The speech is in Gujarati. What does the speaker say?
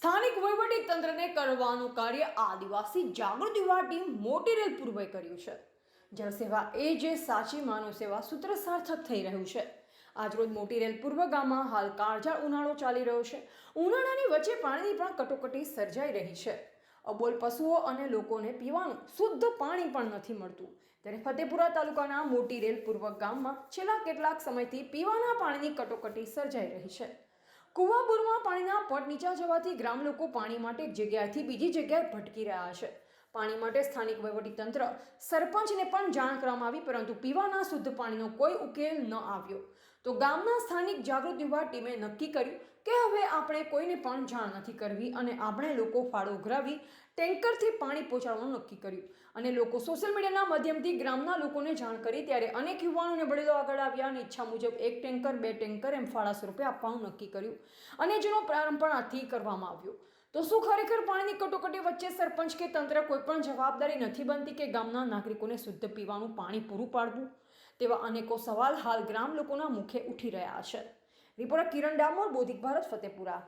સ્થાનિક વહીવટી તંત્રને કરવાનું કાર્ય આદિવાસી જાગૃતિ યુવા ટીમ મોટી રેલ પૂર્વે કર્યું છે. જળસેવા એ જે સાચી માનવ સેવા સૂત્ર સાર્થક થઈ રહ્યું છે. આજરોજ મોટી રેલ પૂર્વ ગામમાં હાલ કાળઝાળ ઉનાળો ચાલી રહ્યો છે. ઉનાળાની વચ્ચે પાણીની પણ કટોકટી સર્જાઈ રહી છે. અબોલ પશુઓ અને લોકોને પીવાનું શુદ્ધ પાણી પણ નથી મળતું. ત્યારે ફતેપુરા તાલુકાના મોટી રેલ પૂર્વ ગામમાં છેલ્લા કેટલાક સમયથી પીવાના પાણીની કટોકટી સર્જાઈ રહી છે. કુવાબોરમાં પાણીના પટ નીચા જવાથી ગ્રામ લોકો પાણી માટે એક જગ્યાએથી બીજી જગ્યાએ ભટકી રહ્યા છે. પાણી માટે સ્થાનિક વહીવટીતંત્ર સરપંચને પણ જાણ કરવામાં આવી, પરંતુ પીવાના શુદ્ધ પાણીનો કોઈ ઉકેલ ન આવ્યો. તો ગામના સ્થાનિક જાગૃત યુવા ટીમે નક્કી કર્યું કે હવે આપણે કોઈને પણ જાણ નથી કરવી અને આપણે લોકો ફાળો ઉઘરાવી ટેન્કરથી પાણી પહોંચાડવાનું નક્કી કર્યું. અને લોકો સોશિયલ મીડિયાના માધ્યમથી ગ્રામના લોકોને જાણ કરી ત્યારે અનેક યુવાનોને વડીલો આગળ આવ્યા અને ઈચ્છા મુજબ 1 ટેન્કર 2 ટેન્કર એમ ફાળા સ્વરૂપે આપવાનું નક્કી કર્યું અને જેનો પ્રારંભ પણ આજથી કરવામાં આવ્યો. તો શું ખરેખર પાણીની કટોકટી વચ્ચે સરપંચ કે તંત્ર કોઈ પણ જવાબદારી નથી બનતી કે ગામના નાગરિકોને શુદ્ધ પીવાનું પાણી પૂરું પાડવું? તેવા અનેકો સવાલ હાલ ગ્રામ લોકોના મુખે ઉઠી રહ્યા છે. રિપોર્ટર કિરણ ડામોર, બોધિક ભારત, ફતેપુરા.